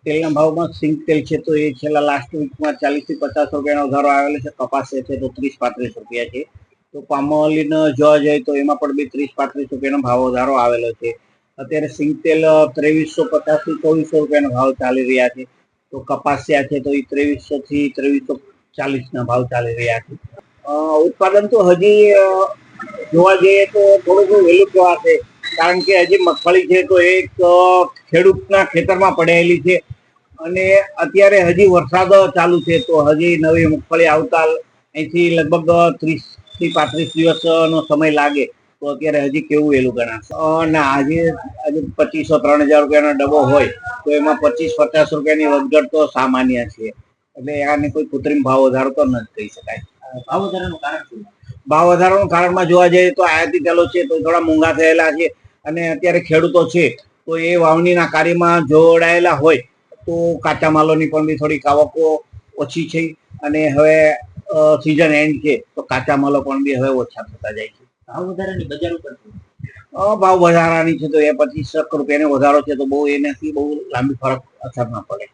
તેલના ભાવમાં સિંગ તેલ છે તો એ છેલ્લા લાસ્ટ વીકમાં 40 થી 50 રૂપિયાનો વધારો આવેલો છે. કપાસ છે તો 30-35 રૂપિયા છે. તો પામ ઓઇલ જોવા જાય તો એમાં પણ બી 30-35 રૂપિયાનો ભાવ વધારો આવેલો છે. અત્યારે સિંગ તેલ 2350 થી 2400 રૂપિયાનો ભાવ ચાલી રહ્યા છે. તો કપાસિયા છે તો એ 2300 થી 2340 ના ભાવ ચાલી રહ્યા છે. ઉત્પાદન તો હજી જોવા જઈએ તો થોડુંક વહેલું કહેવાશે, કારણ કે હજી મગફળી છે તો એક ખેડૂતના ખેતરમાં પડેલી છે અને અત્યારે હજી વરસાદ ચાલુ છે તો હજી નવી મગફળી આવતા અહીંથી લગભગ 30 થી 35 દિવસનો સમય લાગે. તો અત્યારે હજી કેવું વહેલું ગણાશે. ના, આજે 2500-3000 રૂપિયાનો ડબ્બો હોય તો એમાં 25-50 રૂપિયાની વધઘટ તો સામાન્ય છે. એટલે આને કોઈ કૃત્રિમ ભાવ વધારો તો નથી કહી શકાય. ભાવ વધારાનું કારણ શું? ભાવ વધારાનું કારણમાં જોવા જઈએ તો આયાતી તેલો છે તો થોડા મોંઘા થયેલા છે અને અત્યારે ખેડૂતો છે તો એ વાવણીના કાર્યમાં જોડાયેલા હોય તો કાચા માલોની પણ બી થોડીક આવકો ઓછી છે અને હવે સિઝન એન્ડ છે તો કાચા માલો પણ બી હવે ઓછા થતા જાય છે. ભાવ વધારાની બજાર ઉપર ભાવ વધારાની છે તો એ 25 રૂપિયાનો વધારો છે તો બહુ એનાથી બહુ લાંબી ફરક અસર ના પડે.